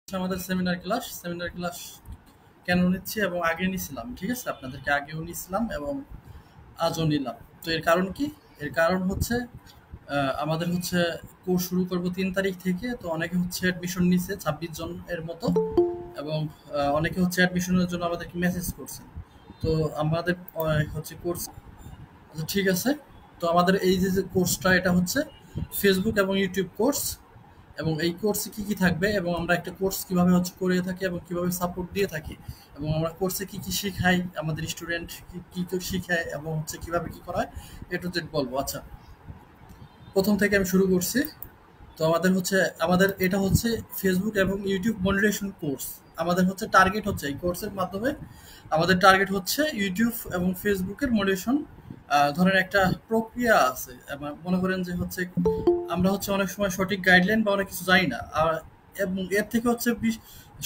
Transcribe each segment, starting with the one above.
আমাদের seminar class কেন নিচ্ছি এবং আগে নিছিলাম, ঠিক আছে? আপনাদেরকে আগেও নিছিলাম এবং আজও নিলাম। তো এর কারণ কি? এর কারণ হচ্ছে আমাদের হচ্ছে কোর্স শুরু করব ৩ তারিখ থেকে। তো অনেকে হচ্ছে অ্যাডমিশন নিছে ২৬ জন এর মতো, এবং অনেকে হচ্ছে অ্যাডমিশনের জন্য আমাদেরকে মেসেজ করছেন। তো আমাদের হচ্ছে কোর্স, আচ্ছা ঠিক আছে। তো আমাদের এই যে কোর্সটা, এটা হচ্ছে ফেসবুক এবং ইউটিউব কোর্স। এবং এই কোর্সে কি কি থাকবে এবং আমরা একটা কোর্স কিভাবে হচ্ছে করে থাকি এবং কিভাবে সাপোর্ট দিয়ে থাকি, এবং আমরা কোর্সে কি কি শিখাই, আমাদের স্টুডেন্ট কি কি কি শিখায় এবং হচ্ছে কিভাবে কি করা হয়, এ টু জেড বলবো। আচ্ছা, প্রথম থেকে আমি শুরু করছি। তো আমাদের এটা হচ্ছে ফেসবুক এবং ইউটিউব মনিটাইজেশন কোর্স। আমাদের হচ্ছে টার্গেট হচ্ছে এই কোর্সের মাধ্যমে আমাদের টার্গেট হচ্ছে ইউটিউব এবং ফেসবুকের মনিটাইজেশন। ধরেন একটা প্রক্রিয়া আছে, মনে করেন যে হচ্ছে আমরা হচ্ছে অনেক সময় সঠিক গাইডলাইন বা অনেক কিছু জানি না। এবং এর থেকে হচ্ছে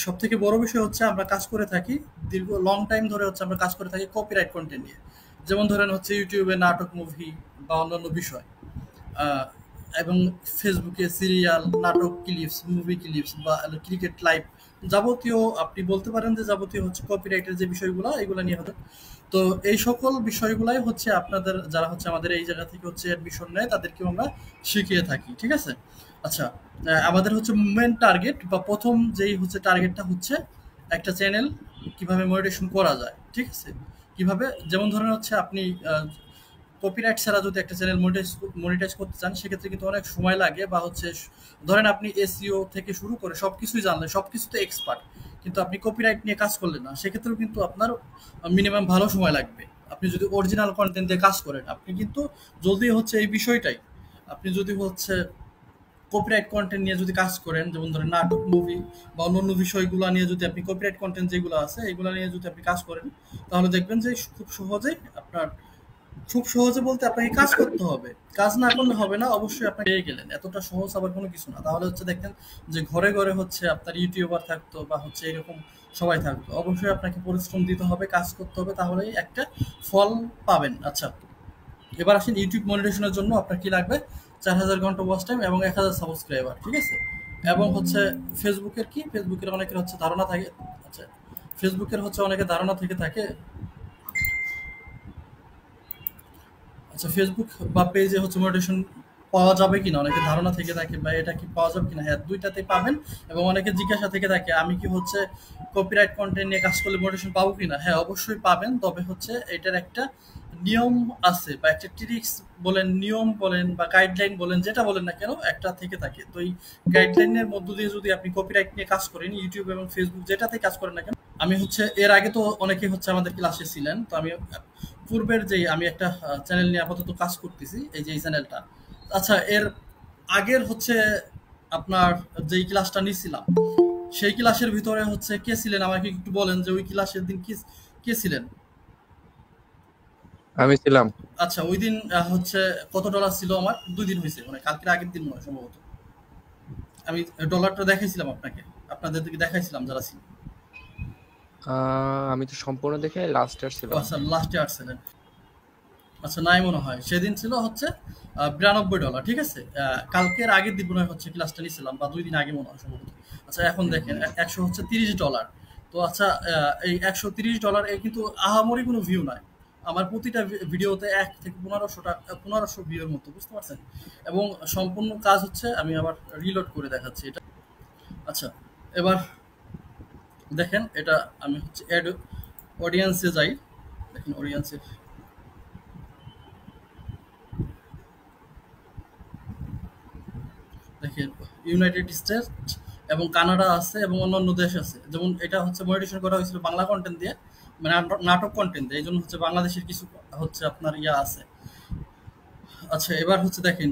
সব থেকে বড় বিষয় হচ্ছে আমরা কাজ করে থাকি দীর্ঘ লং টাইম ধরে হচ্ছে আমরা কাজ করে থাকি কপিরাইট কন্টেন্ট নিয়ে। যেমন ধরেন হচ্ছে ইউটিউবে নাটক, মুভি বা অন্যান্য বিষয়, আহ, এবং ফেসবুকে সিরিয়াল, নাটক ক্লিপস, মুভি ক্লিপস বা ক্রিকেট লাইভ, যাবতীয় আপনি বলতে পারেন যে যাবতীয় হচ্ছে কপিরাইটের যে বিষয়গুলো, এগুলো নিয়ে হতো। তো এই সকল বিষয়গুলাই হচ্ছে আপনাদের যারা হচ্ছে আমাদের এই জায়গা থেকে হচ্ছে অ্যাডমিশন নেয় তাদেরকেও আমরা শিখিয়ে থাকি, ঠিক আছে? আচ্ছা, আমাদের হচ্ছে মেন টার্গেট বা প্রথম যেই হচ্ছে টার্গেটটা হচ্ছে একটা চ্যানেল কিভাবে মনিটাইজেশন করা যায়, ঠিক আছে? কিভাবে, যেমন ধরেন হচ্ছে আপনি কপিরাইট ছাড়া যদি একটা চ্যানেল মনিটাইজ করতে চান, সেক্ষেত্রে কিন্তু অনেক সময় লাগে। বা হচ্ছে ধরেন আপনি এসইও থেকে শুরু করে সবকিছুই জানলেন, সবকিছুতে এক্সপার্ট, কিন্তু আপনি কপিরাইট নিয়ে কাজ করলেন না, সেক্ষেত্রেও কিন্তু আপনার মিনিমাম ভালো সময় লাগবে। আপনি যদি অরিজিনাল কন্টেন্ট দিয়ে কাজ করেন, আপনি কিন্তু যদি হচ্ছে এই বিষয়টাই, আপনি যদি হচ্ছে কপিরাইট কন্টেন্ট নিয়ে যদি কাজ করেন, যেমন ধরেন নাটক, মুভি বা অন্যান্য বিষয়গুলো নিয়ে যদি আপনি কপিরাইট কন্টেন্ট যেগুলো আছে এগুলো নিয়ে যদি আপনি কাজ করেন, তাহলে দেখবেন যে খুব সহজে বলতে আপনাকে কাজ করতে হবে। কাজ না করলে হবে না, অবশ্যই আপনাকে পেয়ে গেলেন। এতটা সহজ আবার কোনো কিছু না। তাহলে হচ্ছে দেখেন যে ঘরে ঘরে হচ্ছে আপনার ইউটিউবার থাকতো বা হচ্ছে এরকম সবাই থাকতো। অবশ্যই আপনাকে পরিশ্রম দিতে হবে, কাজ করতে হবে, তাহলেই একটা ফল পাবেন। আচ্ছা, এবার আসেন ইউটিউব মনিটাইজেশনের জন্য আপনার কি লাগবে? ৪,০০০ ঘন্টা ওয়াচ টাইম এবং ১,০০০ সাবস্ক্রাইবার, ঠিক আছে? এবং হচ্ছে ফেসবুকের অনেকের হচ্ছে ধারণা থাকে। আচ্ছা, ফেসবুকের হচ্ছে অনেকের ধারণা থেকে থাকে। আচ্ছা, ফেসবুক বা পেজে হচ্ছে মোটিভেশন পাওয়া যাবে কিনা অনেকের ধারণা থেকে থাকে, বা এটা কি পাওয়া যাবে কিনা? হ্যাঁ, দুইটাতেই পাবেন। এবং অনেকে জিজ্ঞাসা থেকে থাকে, আমি কি হচ্ছে কপিরাইট কন্টেন্ট নিয়ে কাজ করলে মোটিভেশন পাবো কিনা? হ্যাঁ, অবশ্যই পাবেন। তবে হচ্ছে এটার একটা নিয়ম আছে, বা একটা ট্রিক্স বলেন, নিয়ম বলেন বা গাইডলাইন বলেন, যেটা বলেন না কেন, একটা থেকে থাকে। তো এই গাইডলাইনের মধ্য দিয়ে যদি আপনি কপিরাইট নিয়ে কাজ করেন, ইউটিউব এবং ফেসবুক যেটাতে কাজ করেন না কেন, আমি হচ্ছে এর আগে তো অনেকে হচ্ছে আমাদের ক্লাসে ছিলেন। তো আমি পূর্বের যেই আমি একটা চ্যানেল নিয়ে আপাতত কাজ করতেছি, এই যে এই চ্যানেলটা। আচ্ছা, এর আগের হচ্ছে আপনার যেই ক্লাসটা নিছিলাম, সেই ক্লাসের ভিতরে হচ্ছে কে ছিলেন আমাকে একটু বলেন যে ওই ক্লাসের দিন কি কে ছিলেন? আমি ছিলাম। আচ্ছা, ওই দিন হচ্ছে কত ডলার ছিল আমার? ২ দিন হয়েছে, মানে কালকের আগের দিন নয় সম্ভবত। আমি ডলারটা দেখাইছিলাম আপনাকে, আপনাদেরকে দেখাইছিলাম যারা ছিল। আমি তো সম্পূর্ণ দেখে লাস্ট ইয়ার ও ছিলাম। আচ্ছা, লাস্টে আসছিলেন। আচ্ছা, নাই মনে হয়। সেদিন ছিল হচ্ছে $৯২, ঠিক আছে? কালকের আগের দিন মনে হয় হচ্ছে ক্লাসটা নিয়েছিলাম, বা ২ দিন আগে মনে হয় সম্ভবত। আচ্ছা, এখন দেখেন ১০০ হচ্ছে $৩০। তো আচ্ছা, এই $১৩০ এ কিন্তু আহামরি কোনো ভিউ নাই। আমার প্রতিটা ভিডিওতে ১ থেকে ১৫০০ ভিউর মতো, বুঝতে পারছেন? এবং সম্পূর্ণ কাজ হচ্ছে, আমি আবার রিলোড করে দেখাচ্ছি এটা। আচ্ছা, এবার দেখেন এটা, আমি হচ্ছে অডিয়েন্সে যাই। দেখেন অডিয়েন্সে, দেখেন ইউনাইটেড স্টেটস এবং কানাডা আছে এবং অন্যান্য দেশ আছে। যেমন এটা হচ্ছে মনিটেশন করা হয়েছিল বাংলা কন্টেন্ট দিয়ে, মানে নাটক কন্টেন্ট দিয়ে। এই জন্য হচ্ছে বাংলাদেশের কিছু হচ্ছে আপনার ইয়া আছে। আচ্ছা, এবার হচ্ছে দেখেন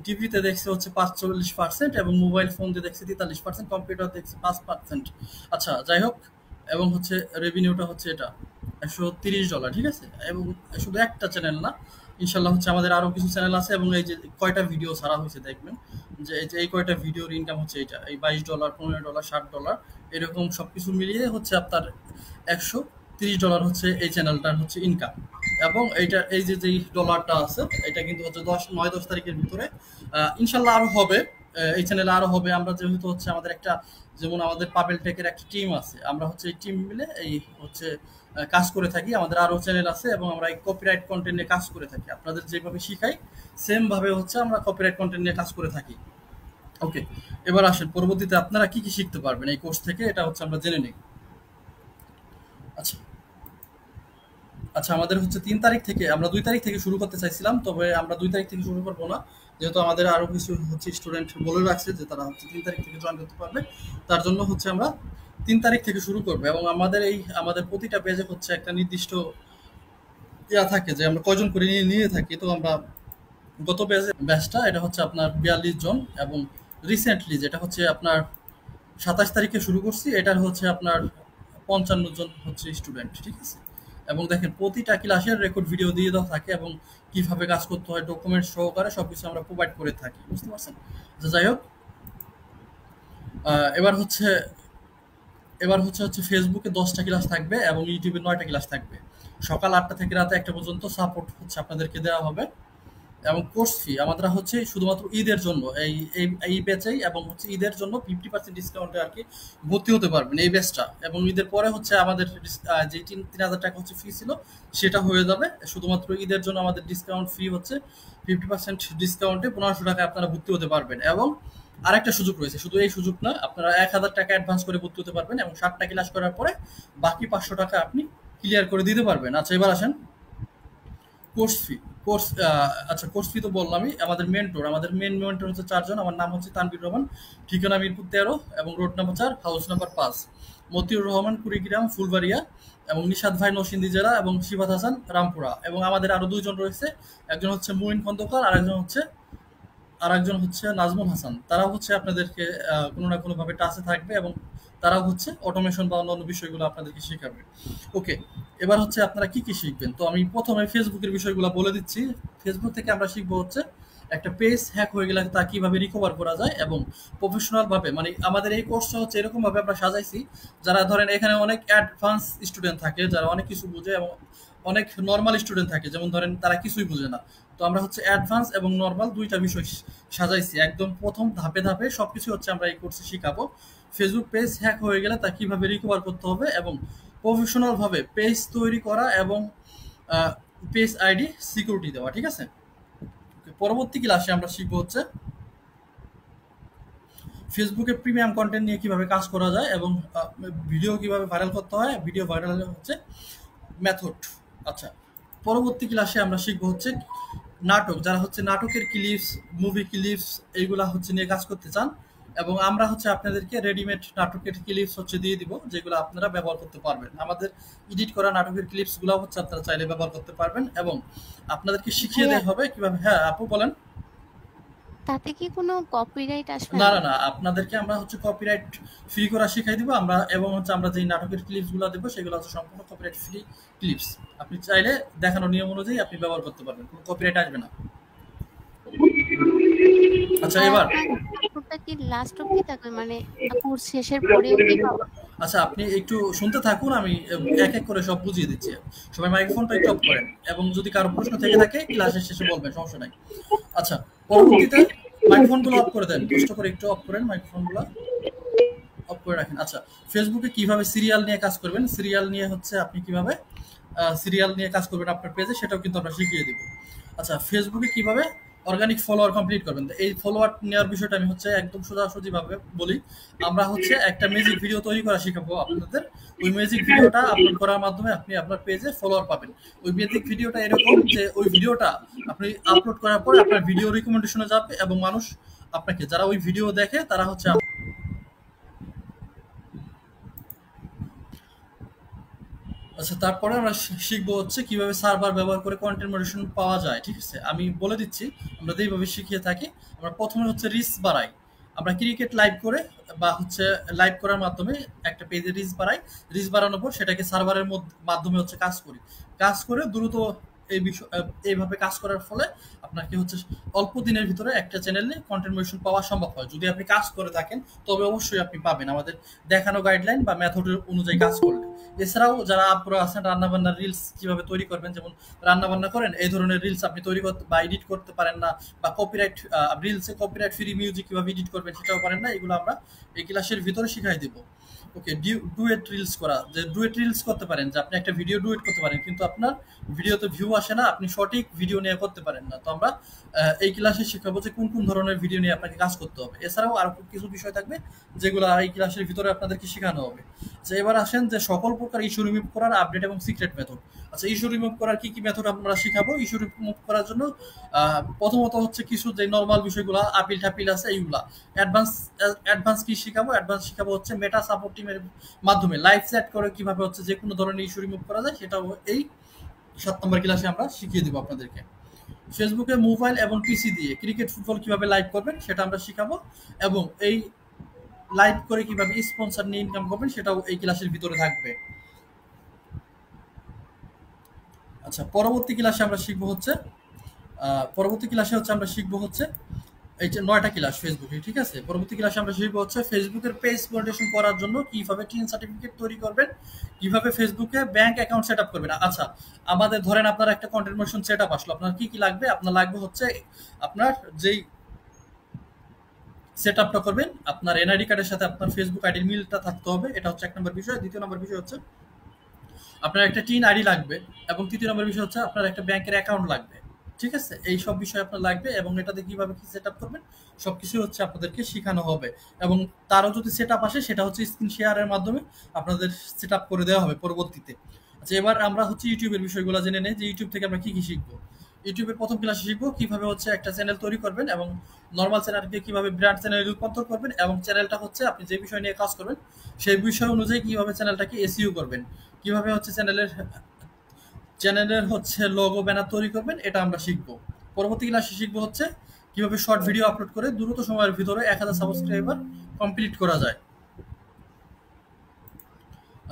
টিভিতে দেখছে হচ্ছে ৪৫% এবং মোবাইল ফোন দিয়ে দেখছে ৪৩%, কম্পিউটার দেখছে ৫%। আচ্ছা, যাই হোক। এবং হচ্ছে রেভিনিউটা হচ্ছে এটা $১৩০, ঠিক আছে? এবং শুধু একটা চ্যানেল না, ইনশাল্লাহ হচ্ছে আমাদের আরো কিছু চ্যানেল আছে। এবং এই যে কয়টা ভিডিও ছাড়া হয়েছে দেখবেন যে এই কয়টা ভিডিওর ইনকাম হচ্ছে এটা, এই $২২, $১৫, $৬০, এরকম সবকিছু মিলিয়ে হচ্ছে আপনার $১৩০ হচ্ছে এই চ্যানেলটার হচ্ছে ইনকাম। এবং এইটা, এই যে যেই ডলারটা আছে, এটা কিন্তু হচ্ছে ৯-১০ তারিখের ভিতরে ইনশাল্লাহ আরো হবে। এই চ্যানেলে আরো হবে। আমরা যেহেতু হচ্ছে আমাদের একটা, যেমন আমাদের পাবেল টেকের একটা টিম আছে, আমরা হচ্ছে এই টিম মিলে এই হচ্ছে কাজ করে থাকি। আমাদের আরো চ্যানেল আছে এবং আমরা এই কপিরাইট কন্টেন্ট নিয়ে কাজ করে থাকি। আপনাদের যেভাবে শিখাই সেম ভাবে হচ্ছে আমরা কপিরাইট কন্টেন্ট নিয়ে কাজ করে থাকি। ওকে, এবার আসেন পরবর্তীতে আপনারা কি কি শিখতে পারবেন এই কোর্স থেকে, এটা হচ্ছে আমরা জেনে নিই। আচ্ছা, আচ্ছা, আমাদের হচ্ছে ৩ তারিখ থেকে, আমরা ২ তারিখ থেকে শুরু করতে চাইছিলাম, তবে আমরা ২ তারিখ থেকে শুরু করবো না, যেহেতু আমাদের আরো কিছু হচ্ছে স্টুডেন্ট বলে রাখছে যে তারা হচ্ছে ৩ তারিখ থেকে জয়েন করতে পারবে। তার জন্য হচ্ছে আমরা ৩ তারিখ থেকে শুরু করবো। এবং আমাদের প্রতিটা পেজে হচ্ছে একটা নির্দিষ্ট ইয়া থাকে যে আমরা কয়জন করে নিয়ে নিয়ে থাকি। তো আমরা গত ব্যাচটা এটা হচ্ছে আপনার ৪২ জন, এবং রিসেন্টলি যেটা হচ্ছে আপনার ২৭ তারিখে শুরু করছি, এটার হচ্ছে আপনার ৫৫ জন হচ্ছে স্টুডেন্ট, ঠিক আছে। এবং দেখেন প্রতিটা ক্লাসের রেকর্ড ভিডিও দিয়ে দেওয়া থাকে এবং কিভাবে কাজ করতে হয় ডকুমেন্ট সহকারে সবকিছু আমরা প্রোভাইড করে থাকি, বুঝতে পারছেন। আচ্ছা, যাই হোক, এবার হচ্ছে হচ্ছে ফেসবুকে 10টা ক্লাস থাকবে এবং ইউটিউবে 9টা ক্লাস থাকবে। সকাল 8টা থেকে রাতে 1টা পর্যন্ত সাপোর্ট হচ্ছে আপনাদেরকে দেওয়া হবে। এবং কোর্স ফি আমাদের হচ্ছে শুধুমাত্র ঈদের জন্য এই এই এই ব্যাচেই, এবং হচ্ছে ঈদের জন্য 50% ডিসকাউন্টে আর কি ভর্তি হতে পারবেন এই ব্যাচটা। এবং ঈদের পরে হচ্ছে আমাদের যে 3,000 টাকা হচ্ছে ফি ছিল সেটা হয়ে যাবে। শুধুমাত্র ঈদের জন্য আমাদের ডিসকাউন্ট ফি হচ্ছে 50% ডিসকাউন্টে 1500 টাকা আপনারা ভর্তি হতে পারবেন। এবং আরেকটা সুযোগ রয়েছে, শুধু এই সুযোগ না, আপনারা 1,000 টাকা অ্যাডভান্স করে ভর্তি হতে পারবেন এবং 60টা ক্লাস করার পরে বাকি 500 টাকা আপনি ক্লিয়ার করে দিতে পারবেন। আচ্ছা, এবার আসেন কোর্স ফি। কোর্স আচ্ছা, কোর্স ফি তো বললামই। আমাদের মেন মেন্টর হচ্ছে 4 জন। আমার নাম হচ্ছে তানভীর রহমান, ঠিকানা মিরপুর 13 এবং road number 4, house number 5, Motiur Rahman Kurigram Phulbaria, এবং নিশাদ ভাই নরসিংদী জেলা, এবং শিবাত হাসান রামপুরা। এবং আমাদের আরো 2 জন রয়েছে, একজন হচ্ছে মুইন খন্দকার, আর একজন হচ্ছে নাজমুল হাসান। তারা হচ্ছে আপনাদেরকে কোনো না কোনোভাবে টাচে থাকবে এবং তারাও হচ্ছে অটোমেশন বা অন্যান্য বিষয়গুলো আপনাদেরকে শেখাবে। ওকে, এবার হচ্ছে আপনারা কি কি শিখবেন। তো আমি প্রথমে ফেসবুকের বিষয়গুলো বলে দিচ্ছি। ফেসবুক থেকে আমরা শিখবো হচ্ছে একটা পেজ হ্যাক হয়ে গেলে তা কিভাবে রিকভার করা যায়, এবং প্রফেশনাল ভাবে, মানে আমাদের এই কোর্সটা হচ্ছে এরকম ভাবে আমরা সাজাইছি, যারা ধরেন এখানে অনেক অ্যাডভান্স স্টুডেন্ট থাকে, যারা অনেক কিছু বুঝে, এবং অনেক নর্মাল স্টুডেন্ট থাকে, যেমন ধরেন তারা কিছুই বুঝে না। তো আমরা হচ্ছে অ্যাডভান্স এবং নর্মাল দুইটা বিষয় সাজাইছি। একদম প্রথম ধাপে ধাপে সবকিছু হচ্ছে আমরা এই কোর্সে শিখাবো। ফেসবুক পেজ হ্যাক হয়ে গেলে তা কিভাবে রিকভার করতে হবে, এবং প্রফেশনাল ভাবে পেজ তৈরি করা, এবং পেজ আইডি সিকিউরিটি দেওয়া, ঠিক আছে। পরবর্তী ক্লাসে আমরা শিখবো হচ্ছে ফেসবুকে প্রিমিয়াম কন্টেন্ট নিয়ে কিভাবে কাজ করা যায়, এবং ভিডিও কিভাবে ভাইরাল করতে হয়, ভিডিও ভাইরাল হচ্ছে মেথড। আচ্ছা, পরবর্তী ক্লাসে আমরা শিখবো হচ্ছে নাটক, যারা হচ্ছে নাটকের ক্লিপস, মুভি ক্লিপস এইগুলা হচ্ছে নিয়ে কাজ করতে চান, এবং আমরা হচ্ছে আপনাদেরকে রেডিমেড নাটকের ক্লিপস হচ্ছে দিয়ে দিব, যেগুলো আপনারা ব্যবহার করতে পারবেন। আমাদের এডিট করা নাটকের ক্লিপস গুলো হচ্ছে আপনারা চাইলে ব্যবহার করতে পারবেন, এবং আপনাদেরকে শিখিয়ে ভাইয়া দেওয়া হবে কিভাবে। হ্যাঁ আপু, বলেন। তাতে কি কোনো কপিরাইট আসবে না, না? না, না, আপনাদেরকে আমরা হচ্ছে কপিরাইট ফ্রি করা শিখাই দিব আমরা, এবং হচ্ছে আমরা যেই নাটকের ক্লিপস গুলো দেবো সেগুলো হচ্ছে সম্পূর্ণ কপিরাইট ফ্রি ক্লিপস। আপনি চাইলে দেখানো নিয়ম অনুযায়ী আপনি ব্যবহার করতে পারবেন, কোনো কপিরাইট আসবে না। আচ্ছা, আর এবার আপনার ল্যাপটপটা কি লাস্ট অব্দি থাকবে, মানে কোর্স শেষের পরেও কি পাবো? আচ্ছা, আপনি একটু শুনতে থাকুন, আমি এক এক করে সব বুঝিয়ে দিচ্ছি। সবাই মাইক্রোফোনটা একটু অফ করেন, এবং যদি কারো প্রশ্ন থেকে থাকে ক্লাসের শেষে বলবেন, সমস্যা নাই। আচ্ছা, পরবর্তীতে মাইক্রোফোনগুলো অফ করে দেন, কষ্ট করে একটু অফ করেন, মাইক্রোফোনগুলো অফ করে রাখেন। আচ্ছা, ফেসবুকে কিভাবে সিরিয়াল নিয়ে কাজ করবেন, সিরিয়াল নিয়ে হচ্ছে আপনি কিভাবে সিরিয়াল নিয়ে কাজ করবেন আপনার পেজে, সেটাও কিন্তু আমরা শিখিয়ে দিব। আচ্ছা, ফেসবুকে কিভাবে অর্গানিক ফলোয়ার কমপ্লিট করবেন, তো এই ফলোয়ার নেওয়ার বিষয়টা আমি হচ্ছে একদম সোজাসুজি ভাবে বলি। আমরা হচ্ছে একটা ম্যাজিক ভিডিও তৈরি করা শিখাবো আপনাদের। ওই ম্যাজিক ভিডিওটা আপলোড করার মাধ্যমে আপনি আপনার পেজে ফলোয়ার পাবেন। ওই ম্যাজিক ভিডিওটা এরকম যে ওই ভিডিওটা আপনি আপলোড করার পরে আপনার ভিডিও রিকমেন্ডেশনে যাবে, এবং মানুষ আপনাকে, যারা ওই ভিডিও দেখে তারা হচ্ছে আচ্ছা, তারপরে আমরা শিখবো হচ্ছে কিভাবে সার্ভার ব্যবহার করে কন্টেন্ট মডারেশন পাওয়া যায়, ঠিক আছে। আমি বলে দিচ্ছি আমরা যেইভাবে শিখিয়ে থাকি। আমরা প্রথমে হচ্ছে রিচ বাড়াই, আমরা ক্রিকেট লাইভ করে বা হচ্ছে লাইভ করার মাধ্যমে একটা পেজে রিচ বাড়াই। রিচ বাড়ানোর পর সেটাকে সার্ভারের মাধ্যমে হচ্ছে কাজ করি, কাজ করে দ্রুত এই বিষয় এইভাবে কাজ করার ফলে আপনাকে হচ্ছে অল্প দিনের ভিতরে একটা চ্যানেলে কন্টেন্ট মনিটেশন পাওয়া সম্ভব হয়। যদি আপনি কাজ করে থাকেন তবে অবশ্যই আপনি পাবেন আমাদের দেখানো গাইডলাইন বা মেথড অনুযায়ী কাজ করলে। এছাড়াও যারা আপুরা আছেন রান্নাবান্নার রিলস কিভাবে তৈরি করবেন, যেমন রান্নাবান্না করেন এই ধরনের রিলস আপনি তৈরি করতে বা এডিট করতে পারেন না, বা কপিরাইট রিলসে কপিরাইট ফ্রি মিউজিক কিভাবে এডিট করবেন সেটাও পারেন না, এগুলো আমরা এই ক্লাসের ভিতরে শিখাই দিব। ওকে, ডুয়েট রিলস করা, যে ডুয়েট রিলস করতে পারেন, যে আপনি একটা ভিডিও ডুয়েট করতে পারেন কিন্তু আপনার ভিডিওতে ভিউ আসে না, আপনি সঠিক ভিডিও নিয়ে করতে পারেন না। তো আমরা এই ক্লাসে শেখাবো যে কোন কোন ধরনের ভিডিও নিয়ে আপনাকে কাজ করতে হবে। এছাড়াও আরো কিছু বিষয় থাকবে যেগুলো এই ক্লাসের ভিতরে আপনাদেরকে শেখানো হবে। আচ্ছা, এবার আসেন যে সকল প্রকার ইস্যু রিমুভ করার আপডেট এবং সিক্রেট মেথড। আচ্ছা, ইস্যু রিমুভ করার কি কি মেথড আমরা শিখাবো? ইস্যু রিমুভ করার জন্য প্রথমত হচ্ছে কিছু যে নর্মাল বিষয়গুলো আপিল টাপিল আছে এইগুলা। অ্যাডভান্স কি শিখাবো? অ্যাডভান্স শিখাবো হচ্ছে মেটা সাপোর্ট টিমের মাধ্যমে লাইভ চ্যাট করে কিভাবে হচ্ছে যে কোনো ধরনের ইস্যু রিমুভ করা যায়, সেটাও এই 7 নম্বর ক্লাসে আমরা শিখিয়ে দেবো আপনাদেরকে। ফেসবুকে মোবাইল এবং পিসি দিয়ে ক্রিকেট ফুটবল কিভাবে লাইভ করবেন সেটা আমরা শিখাবো, এবং এই লাইভ করে কিভাবে স্পন্সর নিয়ে ইনকাম করবেন সেটাও এই ক্লাসের ভিতরে থাকবে। আচ্ছা, পরবর্তী ক্লাসে আমরা শিখবো হচ্ছে আমরা শিখবো হচ্ছে এই যে 9টা ক্লাস ফেসবুকে, ঠিক আছে? পরবর্তী ক্লাসে আমরা শিখবো হচ্ছে ফেসবুকের পেজ মনিটাইজেশন করার জন্য কিভাবে টিন সার্টিফিকেট তৈরি করবেন, কিভাবে ফেসবুকে ব্যাংক অ্যাকাউন্ট সেট আপ করবেন। আচ্ছা, আমাদের ধরেন আপনার একটা কন্টেন্ট মনিটাইজেশন সেট আপ আসলো, আপনার কি কি লাগবে? আপনার লাগবে হচ্ছে আপনার যেই সেট আপটা করবেন আপনার এনআইডি কার্ডের সাথে আপনার ফেসবুক আইডির মিলটা থাকতে হবে, এটা হচ্ছে 1 নম্বর বিষয়। দ্বিতীয় নম্বর বিষয় হচ্ছে আপনার একটা টিন আইডি লাগবে, এবং তৃতীয় নম্বর বিষয় হচ্ছে আপনার একটা ব্যাংকের অ্যাকাউন্ট লাগবে, ঠিক আছে? এই সব বিষয় আপনার লাগবে, এবং এটাতে কিভাবে কি সেট আপ করবেন সবকিছু হচ্ছে আপনাদেরকে শেখানো হবে। এবং তারও যদি সেট আপ আসে সেটা হচ্ছে স্ক্রিন শেয়ারের মাধ্যমে আপনাদের সেট আপ করে দেওয়া হবে পরবর্তীতে। আচ্ছা, এবার আমরা হচ্ছে ইউটিউবের বিষয়গুলো জেনে নেই যে ইউটিউব থেকে আমরা কি কি শিখবো। ইউটিউবের প্রথম ক্লাসে শিখবো কিভাবে হচ্ছে একটা চ্যানেল তৈরি করবেন, এবং নর্মাল চ্যানেলকে কিভাবে ব্র্যান্ড চ্যানেলে রূপান্তর করবেন, এবং চ্যানেলটা হচ্ছে আপনি যে বিষয় নিয়ে কাজ করবেন সেই বিষয় অনুযায়ী কিভাবে চ্যানেলটাকে এসইও করবেন, কিভাবে হচ্ছে চ্যানেলের হচ্ছে লোগো ব্যানার তৈরি করবেন, এটা আমরা শিখবো। পরবর্তী ক্লাসে শিখবো হচ্ছে কিভাবে শর্ট ভিডিও আপলোড করে দ্রুত সময়ের ভিতরে 1000 সাবস্ক্রাইবার কমপ্লিট করা যায়।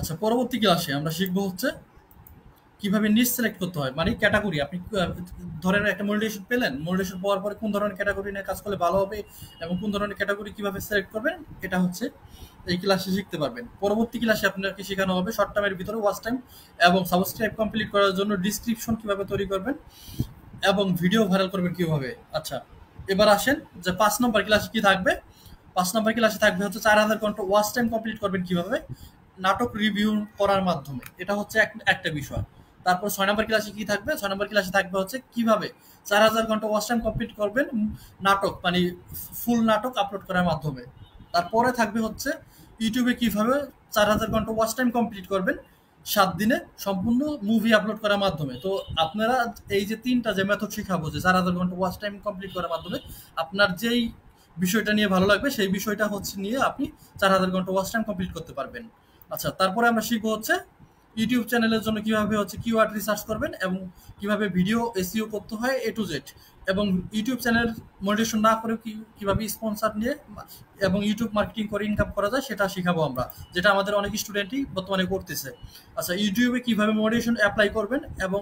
আচ্ছা, পরবর্তী ক্লাসে আমরা শিখবো হচ্ছে কিভাবে নিচ সিলেক্ট করতে হয়, মানে ক্যাটাগরি। আপনি ধরেন একটা মনিটাইজেশন পেলেন, মনিটাইজেশন পাওয়ার পরে কোন ধরনের ক্যাটাগরি নিয়ে কাজ করলে ভালো হবে এবং কোন ধরনের ক্যাটাগরি কিভাবে সিলেক্ট করবেন, এটা হচ্ছে এই ক্লাসে শিখতে পারবেন। পরবর্তী ক্লাসে আপনাকে শেখানো হবে শর্ট টাইমের ভিতরে ওয়াচ টাইম এবং সাবস্ক্রাইব কমপ্লিট করার জন্য ডিসক্রিপশন কিভাবে তৈরি করবেন, এবং ভিডিও ভাইরাল করবেন কিভাবে। আচ্ছা, এবার আসেন যে 5 নম্বর ক্লাসে কি থাকবে। 5 নম্বর ক্লাসে থাকবে হচ্ছে 4000 ঘন্টা ওয়াচ টাইম কমপ্লিট করবেন কিভাবে নাটক রিভিউ করার মাধ্যমে, এটা হচ্ছে একটা বিষয়। তারপর 6 নম্বর ক্লাসে কি থাকবে? 6 নম্বর ক্লাসে থাকবে হচ্ছে কিভাবে 4000 ঘন্টা ওয়াচ টাইম কমপ্লিট করবেন নাটক, মানে ফুল নাটক আপলোড করার মাধ্যমে। তারপরে থাকবে হচ্ছে ইউটিউবে কিভাবে 4000 ঘন্টা ওয়াচ টাইম কমপ্লিট করবেন 7 দিনে সম্পূর্ণ মুভি আপলোড করার মাধ্যমে। তো আপনারা এই যে 3টা যে মেথড শিখাবো, যে 4000 ঘন্টা ওয়াচ টাইম কমপ্লিট করার মাধ্যমে, আপনার যেই বিষয়টা নিয়ে ভালো লাগবে সেই বিষয়টা হচ্ছে নিয়ে আপনি 4000 ঘন্টা ওয়াচ টাইম কমপ্লিট করতে পারবেন। আচ্ছা, তারপরে আমরা শিখবো হচ্ছে ইউটিউব চ্যানেলের জন্য কিভাবে হচ্ছে কিওয়ার্ড রিসার্চ করবেন, এবং কিভাবে ভিডিও এসইও করতে হয় A to Z, এবং ইউটিউব চ্যানেল মনিটাইজেশন না করে কিভাবে স্পন্সর নিয়ে এবং ইউটিউব মার্কেটিং করে ইনকাম করা যায় সেটা শিখাবো আমরা, যেটা আমাদের অনেক স্টুডেন্টই বর্তমানে করতেছে। আচ্ছা, ইউটিউবে কিভাবে মনিটাইজেশন অ্যাপ্লাই করবেন এবং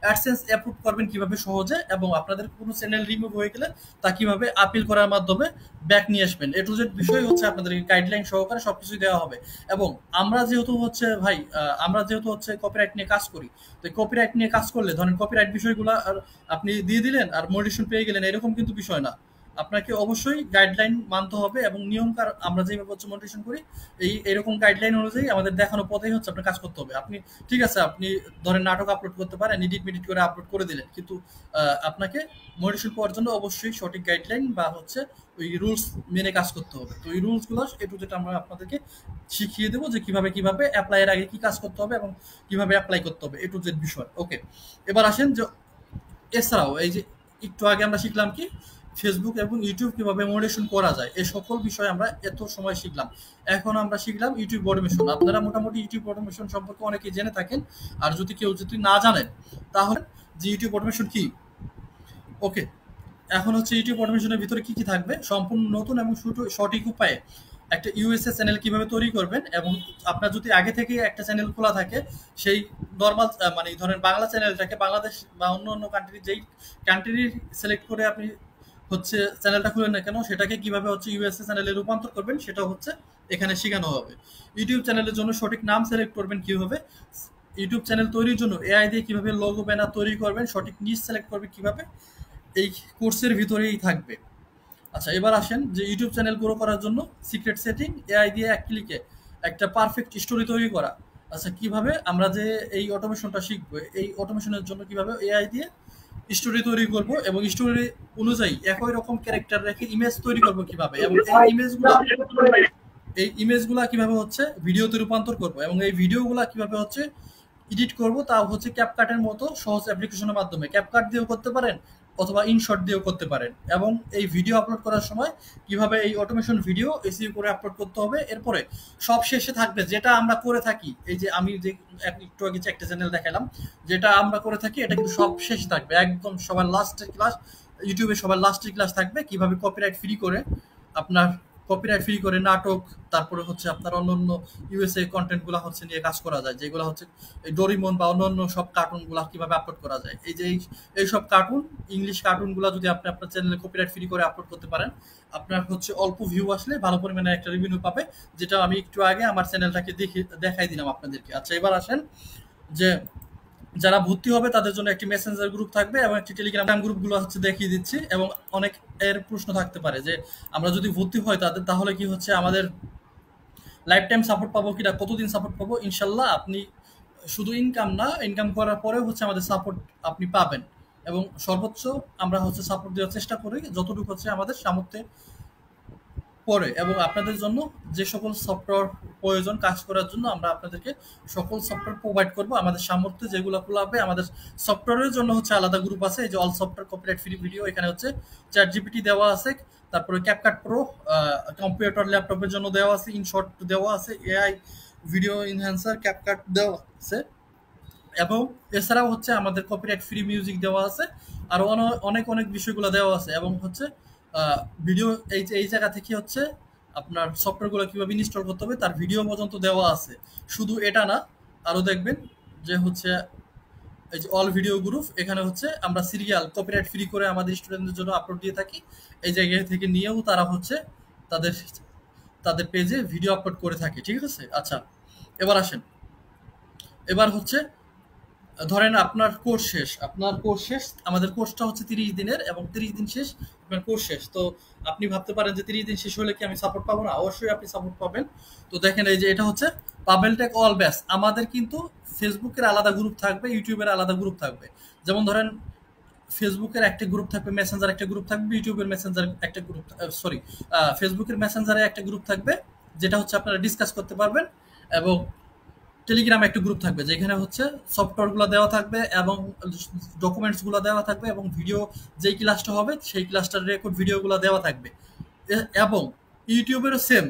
অ্যাডসেন্স অ্যাপ্রুভ করবেন কিভাবে সহজে, এবং আপনাদের কোনো চ্যানেল রিমুভ হয়ে গেলে তা কিভাবে আপিল করার মাধ্যমে ব্যাক নিয়ে আসবেন। A to Z বিষয় হচ্ছে আপনাদের গাইডলাইন সহকারে সবকিছু দেওয়া হবে। এবং আমরা যেহেতু হচ্ছে কপিরাইট নিয়ে কাজ করি, তো কপিরাইট নিয়ে কাজ করলে ধরেন কপিরাইট বিষয়গুলো আর আপনি দিয়ে দিলেন আর মনিটাইজেশন পেয়ে গেলেন, এরকম কিন্তু বিষয় না। আপনাকে অবশ্যই গাইডলাইন মানতে হবে, এবং নিয়মকার আমরা যেভাবে হচ্ছে মনিটাইজেশন করি এরকম গাইডলাইন অনুযায়ী আমাদের দেখানো পথেই হচ্ছে আপনার কাজ করতে হবে। আপনি ঠিক আছে, আপনি ধরেন নাটক আপলোড করতে পারেন, এডিট করে আপলোড করে দিলেন, কিন্তু আপনাকে মনিটাইজেশন পাওয়ার জন্য অবশ্যই সঠিক গাইডলাইন বা হচ্ছে ওই রুলস মেনে কাজ করতে হবে। তো এই রুলসগুলো একটু যেটা আমরা আপনাদেরকে শিখিয়ে দেবো যে কিভাবে অ্যাপ্লাইয়ের আগে কি কাজ করতে হবে এবং কিভাবে অ্যাপ্লাই করতে হবে, A to Z বিষয়। ওকে, এবার আসেন যে এছাড়াও এই যে একটু আগে আমরা শিখলাম কি ফেসবুক এবং ইউটিউব কিভাবে মনিটাইজেশন করা যায়, এই সকল বিষয় আমরা এত সময় শিখলাম। এখন আমরা শিখলাম ইউটিউব অটোমেশন। আপনারা মোটামুটি ইউটিউব অটোমেশন সম্পর্কে অনেকেই জেনে থাকেন, আর যদি কেউ না জানেন তাহলে যে ইউটিউব অটোমেশন কি। ওকে, এখন হচ্ছে ইউটিউব অটোমেশনের ভিতরে কি কি থাকবে সম্পূর্ণ নতুন এবং সঠিক উপায়ে একটা ইউএসএ চ্যানেল কিভাবে তৈরি করবেন, এবং আপনার যদি আগে থেকে একটা চ্যানেল খোলা থাকে সেই নর্মাল মানে ধরেন বাংলা চ্যানেলটাকে বাংলাদেশ বা অন্য অন্য কান্ট্রি যেই কান্ট্রি সিলেক্ট করে আপনি হচ্ছে চ্যানেলটা খুলেন না কেন, সেটাকে কিভাবে হচ্ছে ইউএসএ চ্যানেলে রূপান্তর করবেন সেটা হচ্ছে এখানে শেখানো হবে। ইউটিউব চ্যানেলের জন্য সঠিক নাম সিলেক্ট করবেন কিভাবে, ইউটিউব চ্যানেল তৈরির জন্য এআই দিয়ে কিভাবে লোগো ব্যানার তৈরি করবেন, সঠিক নিচ সিলেক্ট করবেন কিভাবে, এই কোর্সের ভিতরেই থাকবে। আচ্ছা, এবার আসেন যে ইউটিউব চ্যানেল গ্রো করার জন্য সিক্রেট সেটিং, এআই দিয়ে এক ক্লিকে একটা পারফেক্ট স্টোরি তৈরি করা। আচ্ছা, কিভাবে আমরা যে এই অটোমেশনটা শিখবো, এই অটোমেশনের জন্য কিভাবে এআই দিয়ে স্টোরি তৈরি করব, এবং স্টোরি অনুযায়ী একই রকম ক্যারেক্টার রেখে ইমেজ তৈরি করব কিভাবে, এবং এই ইমেজগুলা কিভাবে হচ্ছে ভিডিওতে রূপান্তর করব, এবং এই ভিডিওগুলা কিভাবে হচ্ছে এডিট করব, তা হচ্ছে ক্যাপকাটের মতো সহজ অ্যাপ্লিকেশনের মাধ্যমে। ক্যাপকাট দিয়েও করতে পারেন অথবা ইনশট দিয়েও করতে পারেন। এবং এই ভিডিও আপলোড করার সময় কিভাবে এই অটোমেশন ভিডিও এসইও করে আপলোড করতে হবে। এরপরে সব শেষে থাকবে যেটা আমরা করে থাকি, এই যে আমি যে একটু আগে যে একটা চ্যানেল দেখালাম, যেটা আমরা করে থাকি এটা কিন্তু সব শেষে থাকবে, একদম সবার লাস্টের ক্লাস। ইউটিউবে সবার লাস্টের ক্লাস থাকবে কিভাবে কপিরাইট ফ্রি করে আপনার কপিরাইট ফ্রি করে নাটক, তারপরে হচ্ছে আপনার অন্যান্য ইউএসএ কন্টেন্টগুলো হচ্ছে নিয়ে কাজ করা যায়, যেগুলো হচ্ছে এই ডোরিমন বা অন্যান্য সব কার্টুনগুলো কিভাবে আপলোড করা যায়। এই যে এই সব কার্টুন, ইংলিশ কার্টুনগুলো যদি আপনি আপনার চ্যানেলে কপিরাইট ফ্রি করে আপলোড করতে পারেন, আপনার হচ্ছে অল্প ভিউ আসলে ভালো পরিমাণে একটা রেভিনিউ পাবে, যেটা আমি একটু আগে আমার চ্যানেলটাকে দেখাই দিলাম আপনাদেরকে। আচ্ছা, এবার আসেন যে যারা ভর্তি হবে তাদের জন্য একটি মেসেঞ্জার গ্রুপ থাকবে এবং একটি টেলিগ্রাম গ্রুপগুলো হচ্ছে দেখিয়ে দিচ্ছি। এবং অনেক এর প্রশ্ন থাকতে পারে যে আমরা যদি ভর্তি হয় তাদের তাহলে কি হচ্ছে আমাদের লাইফ টাইম সাপোর্ট পাবো কিনা, কতদিন সাপোর্ট পাবো। ইনশাল্লাহ আপনি শুধু ইনকাম না, ইনকাম করার পরেও হচ্ছে আমাদের সাপোর্ট আপনি পাবেন, এবং সর্বোচ্চ আমরা হচ্ছে সাপোর্ট দেওয়ার চেষ্টা করি যতটুকু হচ্ছে আমাদের সামর্থ্যে পড়ে। এবং আপনাদের জন্য যে সকল সফটওয়্যার প্রয়োজন কাজ করার জন্য আমরা আপনাদেরকে সকল সফটওয়্যার প্রোভাইড করব আমাদের সামর্থ্যে যেগুলো লাগবে। আমাদের সফটওয়্যারের জন্য হচ্ছে আলাদা গ্রুপ আছে, এই যে all software copyright free video, এখানে হচ্ছে চ্যাট জিপিটি দেওয়া আছে, তারপরে ক্যাপকাট প্রো কম্পিউটার ল্যাপটপের জন্য দেওয়া আছে, ইনশট দেওয়া আছে, এআই ভিডিও এনহ্যান্সার ক্যাপকাট দেওয়া আছে, এবং এছাড়াও হচ্ছে আমাদের কপিরাইট ফ্রি মিউজিক দেওয়া আছে, আর অনেক অনেক বিষয়গুলো দেওয়া আছে। এবং হচ্ছে ভিডিও এই জায়গা থেকে হচ্ছে আপনার সফটওয়্যারগুলো কীভাবে ইনস্টল করতে হবে তার ভিডিও পর্যন্ত দেওয়া আছে। শুধু এটা না, আরও দেখবেন যে হচ্ছে এই যে অল ভিডিও গ্রুপ, এখানে হচ্ছে আমরা সিরিয়াল কপিরাইট ফ্রি করে আমাদের স্টুডেন্টদের জন্য আপলোড দিয়ে থাকি। এই জায়গা থেকে নিয়েও তারা হচ্ছে তাদের তাদের পেজে ভিডিও আপলোড করে থাকে, ঠিক আছে। আচ্ছা, এবার আসেন, এবার হচ্ছে ধরেন আপনার কোর্স শেষ, আমাদের কোর্সটা হচ্ছে 30 দিনের, এবং 30 দিন শেষ আপনার কোর্স শেষ। তো আপনি ভাবতে পারেন যে 30 দিন শেষ হলে কি আমি সাপোর্ট পাবো না? অবশ্যই আপনি সাপোর্ট পাবেন। তো দেখেন এই যে এটা হচ্ছে পাবেলটেক অল ব্যাচ। আমাদের কিন্তু ফেসবুকের আলাদা গ্রুপ থাকবে, ইউটিউবের আলাদা গ্রুপ থাকবে। যেমন ধরেন ফেসবুকের একটা গ্রুপ থাকবে, মেসেঞ্জার একটা গ্রুপ থাকবে, ইউটিউবের মেসেঞ্জার একটা গ্রুপ, সরি ফেসবুকের মেসেঞ্জারে একটা গ্রুপ থাকবে যেটা হচ্ছে আপনারা ডিসকাস করতে পারবেন, এবং টেলিগ্রামে একটা গ্রুপ থাকবে যেখানে হচ্ছে সফটওয়্যারগুলো দেওয়া থাকবে এবং ডকুমেন্টসগুলো দেওয়া থাকবে, এবং ভিডিও যেই ক্লাসটা হবে সেই ক্লাসটার রেকর্ড ভিডিওগুলো দেওয়া থাকবে। এবং ইউটিউবেরও সেম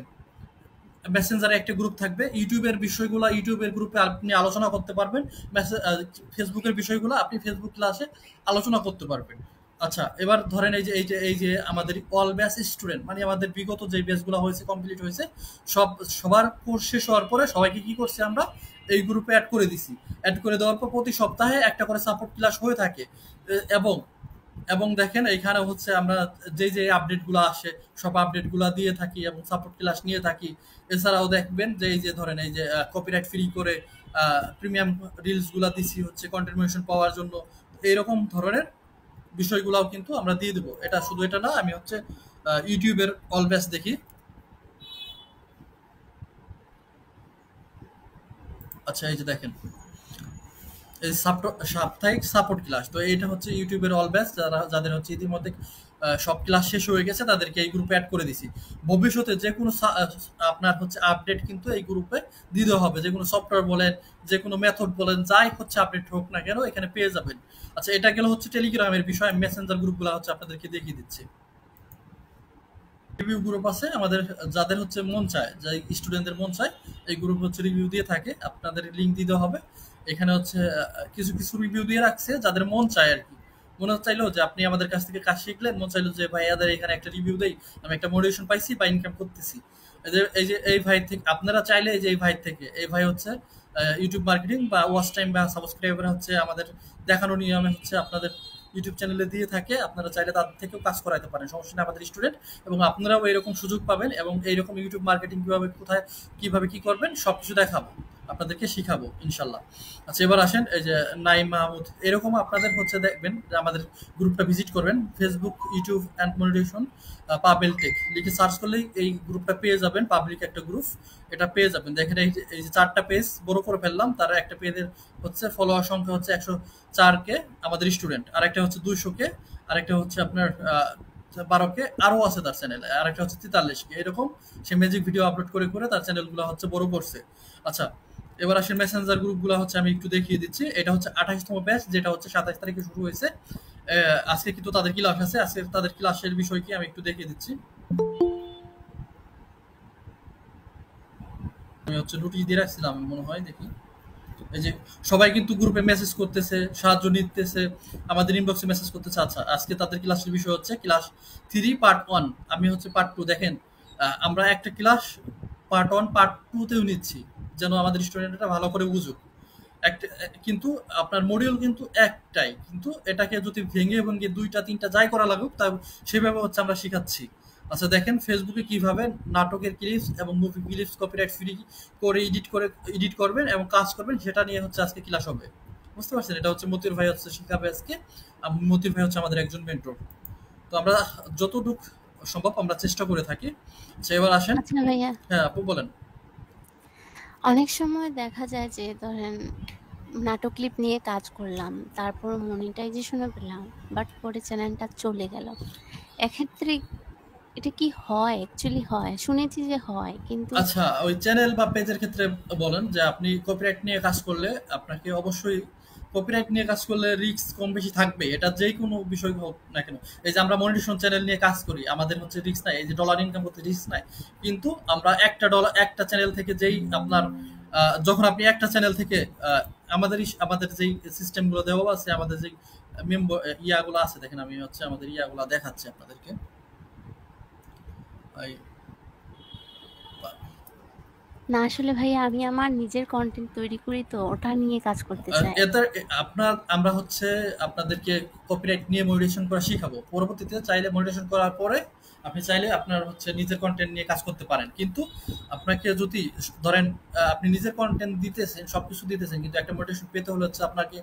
মেসেঞ্জারে একটা গ্রুপ থাকবে, ইউটিউবের বিষয়গুলো ইউটিউবের গ্রুপে আপনি আলোচনা করতে পারবেন, ফেসবুকের বিষয়গুলো আপনি ফেসবুক ক্লাসে আলোচনা করতে পারবেন। আচ্ছা, এবার ধরেন এই যে আমাদের অল ব্যাচ স্টুডেন্ট, মানে আমাদের বিগত যে ব্যাচগুলো হয়েছে কমপ্লিট হয়েছে, সবার কোর্স শেষ হওয়ার পরে সবাইকে কি করছি আমরা এই গ্রুপে অ্যাড করে দিছি। অ্যাড করে দেওয়ার পর প্রতি সপ্তাহে একটা করে সাপোর্ট ক্লাস হয়ে থাকে। এবং এবং দেখেন এইখানে হচ্ছে আমরা যে আপডেটগুলো আসে সব আপডেটগুলো দিয়ে থাকি এবং সাপোর্ট ক্লাস নিয়ে থাকি। এছাড়াও দেখবেন যে এই যে ধরেন এই যে কপিরাইট ফ্রি করে প্রিমিয়াম রিলসগুলো দিছি হচ্ছে কন্টেন্ট মনিটেশন পাওয়ার জন্য। এইরকম ধরনের বিষয়গুলোও কিন্তু আমরা দিয়ে দেবো। এটা শুধু এটা না, আমি হচ্ছে ইউটিউবের অল ব্যাচ দেখি। আচ্ছা, এই যে দেখেন এই সাপ্তাহিক সাপোর্ট ক্লাস, তো এটা হচ্ছে ইউটিউবের অল ব্যাচ, যাদের হচ্ছে ইতিমধ্যে সব ক্লাস শেষ হয়ে গেছে তাদেরকে এই গ্রুপে অ্যাড করে দিছি। ভবিষ্যতে যে কোনো আপনার হচ্ছে আপডেট কিন্তু এই গ্রুপে দিয়ে দেওয়া হবে, যে কোনো সফটওয়্যার বলেন, যে কোনো মেথড বলেন, যাই হচ্ছে আপডেট হোক না কেন এখানে পেয়ে যাবেন। আচ্ছা, এটা গেল হচ্ছে টেলিগ্রামের বিষয়। মেসেঞ্জার গ্রুপগুলো হচ্ছে আপনাদেরকে দেখিয়ে দিচ্ছি। রিভিউ গ্রুপ আছে আমাদের, যাদের হচ্ছে মন চায়, যাই স্টুডেন্টদের মন চায় এই গ্রুপ হচ্ছে রিভিউ দিয়ে থাকে, আপনাদের লিঙ্ক দিতে হবে। এখানে হচ্ছে কিছু কিছু রিভিউ দিয়ে রাখছে যাদের মন চায় আর কি। মনে চাইলো যে আপনি আমাদের কাছ থেকে কাজ শিখলেন, মন চাইলো যে ভাই এদের এখানে একটা রিভিউ দেই, আমি একটা মোটিভেশন পাইছি বা ইনকাম করতেছি। এই যে এই ভাই থেকে আপনারা চাইলে এই ভাই হচ্ছে ইউটিউব মার্কেটিং বা ওয়াচ টাইম বা সাবস্ক্রাইবার হচ্ছে আমাদের দেখানো নিয়মে হচ্ছে আপনাদের ইউটিউব চ্যানেলে দিয়ে থাকে, আপনারা চাইলে তাদের থেকেও কাজ করাতে পারেন, সমস্যা নেই, আমাদের স্টুডেন্ট। এবং আপনারাও এরকম সুযোগ পাবেন এবং এইরকম ইউটিউব মার্কেটিং কিভাবে কোথায় কিভাবে কি করবেন সবকিছু দেখাবো, আপনাদেরকে শিখাবো ইনশাল্লাহ। আচ্ছা এবার আসেন, এই যে নাইম মাহমুদ, এরকম আপনাদের হচ্ছে দেখবেন যে আমাদের গ্রুপটা ভিজিট করবেন, Facebook YouTube and monetisation Pabel tech লিখে সার্চ করলেই এই গ্রুপটা পেয়ে যাবেন, পাবলিক একটা গ্রুপ, এটা পেয়ে যাবেন। দেখেন এই যে 4টা পেজ বড় করে ফেললাম, তার একটা পেজের হচ্ছে ফলোয়ার সংখ্যা হচ্ছে 104 কে আমাদের স্টুডেন্ট, আরেকটা হচ্ছে 200 কে, আরেকটা হচ্ছে আপনার 12 কে, আরো আছে তার চ্যানেলে, আরেকটা হচ্ছে 43 কে, এরকম সে ম্যাজিক ভিডিও আপলোড করে করে তার চ্যানেলগুলো হচ্ছে বড় করছে। আচ্ছা এবার আসেন মেসেঞ্জার গ্রুপগুলো হচ্ছে আমি একটু দেখিয়ে দিচ্ছি। এটা হচ্ছে 28তম ব্যাচ, যেটা হচ্ছে 27 তারিখে শুরু হয়েছে। আজকে কিন্তু তাদের ক্লাস আছে, আজকে তাদের ক্লাসের বিষয় কি আমি একটু দেখিয়ে দিচ্ছি। আমি হচ্ছে নোটিশ দিয়ে রাখছিলাম মনে হয়, দেখি। এই যে সবাই কিন্তু গ্রুপে মেসেজ করতেছে, সাহায্য নিতেছে, আমাদের ইনবক্সে মেসেজ করতেছে। আচ্ছা আজকে তাদের ক্লাসের বিষয় হচ্ছে ক্লাস 3 পার্ট 1, আমি হচ্ছে পার্ট 2। দেখেন আমরা একটা ক্লাস পার্ট 1 পার্ট 2 তেও নিচ্ছি, যেন আমাদের স্টুডেন্টরা ভালো করে বুঝুক। একটা কিন্তু আপনার মডিউল কিন্তু একটাই, কিন্তু এটাকে যদি ভেঙে ভেঙে 2টা 3টা যাই করা লাগুক, তা সেভাবে হচ্ছে আমরা শিখাচ্ছি। আচ্ছা দেখেন ফেসবুকে কিভাবে নাটকের ক্লিপস এবং মুভি ক্লিপস কপিরাইট ফ্রি করে এডিট করবেন এবং কাজ করবেন, সেটা নিয়ে হচ্ছে আজকে ক্লাস হবে। বুঝতে পারছেন, এটা হচ্ছে মতির ভাই হচ্ছে শিখাবে আজকে। মতির ভাই হচ্ছে আমাদের একজন মেন্টর। তো আমরা যতটুক সম্ভব আমরা চেষ্টা করে থাকি। আচ্ছা এবার আসেন। আচ্ছা ভাইয়া, হ্যাঁ আপু বলেন। অনেক সময় দেখা যায় যে ধরেন নাটক ক্লিপ নিয়ে কাজ করলাম, তারপর মনিটাইজেশনও পেলাম, বাট পরে চ্যানেলটা চলে গেল। এক্ষেত্রে এটা কি হয়? অ্যাকচুয়ালি হয়, শুনেছি যে হয়, কিন্তু আচ্ছা ওই চ্যানেল বা পেজের ক্ষেত্রে বলেন যে আপনি কপিরাইট নিয়ে কাজ করলে আপনাকে অবশ্যই কপিরাইট নিয়ে কাজ করলে রিস্ক কম বেশি থাকবে, এটা যে কোনো বিষয় হোক না কেন। এই যে আমরা মনিটেশন চ্যানেল নিয়ে কাজ করি, আমাদের হচ্ছে রিস্ক নাই, এই যে ডলার ইনকাম করতে রিস্ক নাই। কিন্তু আমরা একটা চ্যানেল থেকে যেই আপনার যখন আপনি একটা চ্যানেল থেকে আমাদের যেই সিস্টেমগুলো দেওয়া আছে, আমাদের যেই মেম্বার ইয়াগুলো আছে, দেখেন আমি হচ্ছে আমাদের ইয়াগুলো দেখাচ্ছি আপনাদেরকে। এই না আসলে ভাইয়া আমি আমার নিজের কন্টেন্ট তৈরি করি, তো ওটা নিয়ে কাজ করতে চাই। আমরা হচ্ছে আপনাদেরকে কপিরাইট নিয়ে মনিটেশন করা শিখাবো। পরবর্তীতে চাইলে মনিটেশন করার পরে আপনি চাইলে আপনার হচ্ছে নিজের কন্টেন্ট নিয়ে কাজ করতে পারেন। কিন্তু আপনাকে যদি ধরেন আপনি নিজের কন্টেন্ট দিতেছেন, সবকিছু দিতেছেন, কিন্তু একটা মোটিভেশন পেতে হলে হচ্ছে আপনাকে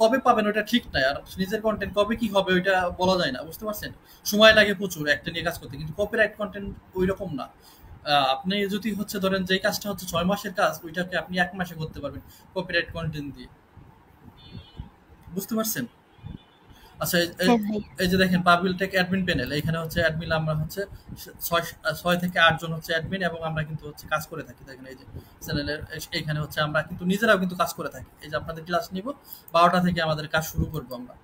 কবে পাবেন ওটা ঠিক নাই, আর নিজের কন্টেন্ট কবে কি হবে ওইটা বলা যায় না। বুঝতে পারছেন, সময় লাগে প্রচুর একটা নিয়ে কাজ করতে, কিন্তু কপিরাইট কন্টেন্ট ওই রকম না। আপনি যদি হচ্ছে ধরেন যে কাজটা হচ্ছে 6 মাসের কাজ, ওইটাকে আপনি 1 মাসে করতে পারবেন কপিরাইট কন্টেন্ট দিয়ে। বুঝতে পারছেন? আচ্ছা হ্যাঁ ভাইয়া। এই যে দেখেন পাবলিক টেক অ্যাডমিন প্যানেল, এখানে হচ্ছে অ্যাডমিন আমরা হচ্ছে 6 থেকে 8 জন হচ্ছে অ্যাডমিন, এবং আমরা কিন্তু হচ্ছে কাজ করে থাকি। দেখেন এই যে চ্যানেলের এইখানে হচ্ছে আমরা কিন্তু নিজেরাও কিন্তু কাজ করে থাকি। এই যে আপনাদের ক্লাস নিব 12টা থেকে আমাদের কাজ শুরু করবো আমরা,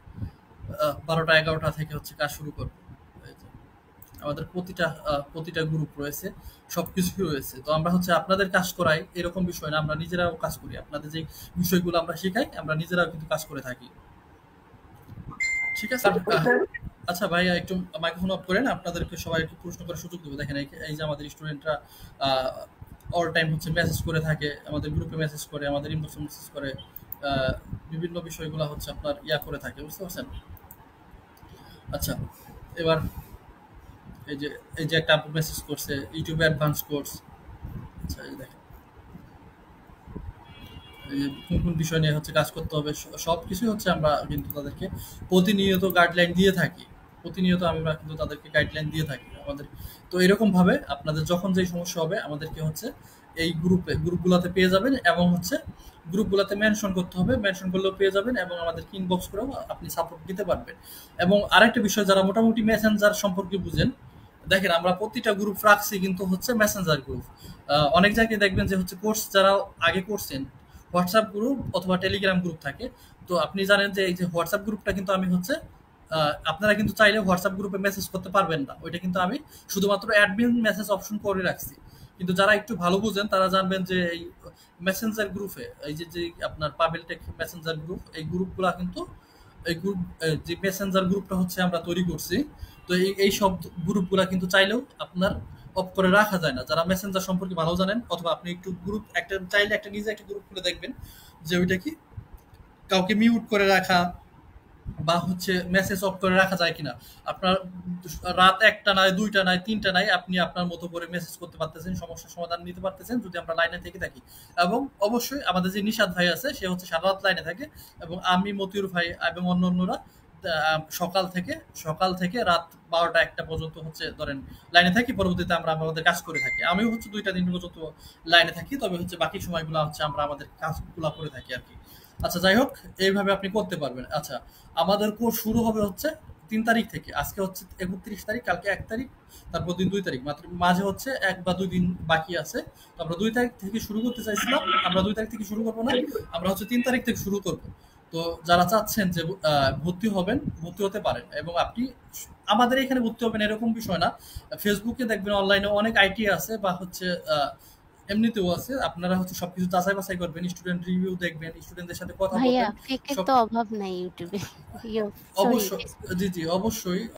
12টা 11টা থেকে হচ্ছে কাজ শুরু করবো। এই যে আমাদের প্রতিটা গ্রুপ রয়েছে, সবকিছুই রয়েছে। তো আমরা হচ্ছে আপনাদের কাজ করাই এরকম বিষয় না, আমরা নিজেরাও কাজ করি। আপনাদের যে বিষয়গুলো আমরা শেখাই, আমরা নিজেরাও কিন্তু কাজ করে থাকি। ঠিক আছে। আচ্ছা ভাইয়া একটু মাইক্রোফোন অফ করেন, আপনাদেরকে সবাই একটু প্রশ্ন করার সুযোগ দেবো। দেখেন এই যে আমাদের স্টুডেন্টরা অল টাইম হচ্ছে মেসেজ করে থাকে, আমাদের গ্রুপে মেসেজ করে, আমাদের ইনবক্সে মেসেজ করে, বিভিন্ন বিষয়গুলো হচ্ছে আপনার করে থাকে। বুঝতে পারছেন? আচ্ছা এবার এই যে একটা আপু মেসেজ করছে ইউটিউবে অ্যাডভান্স কোর্স। আচ্ছা এই যে দেখেন এই যে কোন কোন বিষয় নিয়ে হচ্ছে কাজ করতে হবে, সব কিছুই হচ্ছে আমরা কিন্তু তাদেরকে প্রতিনিয়ত গাইডলাইন দিয়ে থাকি। প্রতিনিয়ত আমরা কিন্তু তাদেরকে গাইডলাইন দিয়ে থাকি আমাদের। তো এরকম ভাবে আপনাদের যখন যেই সমস্যা হবে আমাদেরকে হচ্ছে এই গ্রুপগুলোতে পেয়ে যাবেন, এবং হচ্ছে গ্রুপগুলোতে মেনশন করতে হবে, মেনশন করলেও পেয়ে যাবেন, এবং আমাদেরকে ইনবক্স করেও আপনি সাপোর্ট দিতে পারবেন। এবং আরেকটা বিষয়, যারা মোটামুটি মেসেঞ্জার সম্পর্কে বুঝেন, দেখেন আমরা প্রতিটা গ্রুপ রাখছি কিন্তু হচ্ছে মেসেঞ্জার গ্রুপ। অনেক জায়গায় দেখবেন যে হচ্ছে কোর্স যারা আগে করছেন হোয়াটসঅ্যাপ গ্রুপ অথবা টেলিগ্রাম গ্রুপ থাকে। তো আপনি জানেন যে এই যে হোয়াটসঅ্যাপ গ্রুপটা কিন্তু আমি হচ্ছে আপনারা কিন্তু চাইলে হোয়াটসঅ্যাপ গ্রুপে মেসেজ করতে পারবেন না, ওইটা কিন্তু আমি শুধুমাত্র অ্যাডমিন মেসেজ অপশন করে রাখছি। কিন্তু যারা একটু ভালো বুঝেন তারা জানবেন যে এই মেসেঞ্জার গ্রুপে এই যে আপনার পাবেল টেক মেসেঞ্জার গ্রুপ, এই গ্রুপগুলা কিন্তু এই গ্রুপ যে মেসেঞ্জার গ্রুপটা হচ্ছে আমরা তৈরি করছি। তো এই সব গ্রুপগুলা কিন্তু চাইলেও আপনার অফ করে রাখা যায় না। যারা মেসেঞ্জার সম্পর্কে ভালো জানেন, অথবা আপনি একটু গ্রুপ একটা চাইলে একটা নিজে একটা গ্রুপ খুলে দেখবেন যে ওইটা কি কাউকে মিউট করে রাখা বা হচ্ছে মেসেজ অফ করে রাখা যায় কিনা। আপনার রাত ১টা নয়, ২টা নয়, ৩টা নয়, আপনি আপনার মতো করে মেসেজ করতে পারতেছেন, সমস্যার সমাধান নিতে পারতেছেন যদি আমরা লাইনে থেকে থাকি। এবং অবশ্যই আমাদের যে নিশাদ ভাই আছে সে হচ্ছে সারা রাত লাইনে থাকে, এবং আমি, মতিউর ভাই এবং অন্যান্যরা সকাল থেকে রাত ১২টা ১টা পর্যন্ত হচ্ছে ধরেন লাইনে থাকি। পরবর্তীতে আমরা আমাদের কাজ করে থাকি। আমিও হচ্ছে ২টা ৩টা পর্যন্ত লাইনে থাকি, তবে হচ্ছে বাকি সময়গুলো হচ্ছে আমরা আমাদের কাজগুলো করে থাকি আর কি। আচ্ছা, যাই হোক, এইভাবে আপনি করতে পারবেন। আচ্ছা, আমাদের কোর্স শুরু হবে হচ্ছে ৩ তারিখ থেকে। আজকে হচ্ছে ৩১ তারিখ, কালকে ১ তারিখ, তারপর দিন ২ তারিখ, মাত্র মাঝে হচ্ছে ১ বা ২ দিন বাকি আছে। তো আমরা ২ তারিখ থেকে শুরু করতে চাইছিলাম, আমরা ২ তারিখ থেকে শুরু করবো না, আমরা হচ্ছে ৩ তারিখ থেকে শুরু করবো। তো যারা চাচ্ছেন যে ভর্তি হবেন, ভর্তি হতে পারেন। এবং আপনি আমাদের এখানে ভর্তি হবেন এরকম বিষয় না, ফেসবুকে দেখবেন, অনলাইনে অনেক আইটি আছে, বা হচ্ছে এমনিতেও আছে। আপনারা হচ্ছে সবকিছু যাচাই বাছাই করবেন, স্টুডেন্ট রিভিউ দেখবেন, স্টুডেন্টদের সাথে কথা ভাইয়া বলবেন। ফেকের সব তো অভাব নাই ইউটিউবে। সরি অবশ্য, ফেসবুকে। জি জি, অবশ্যই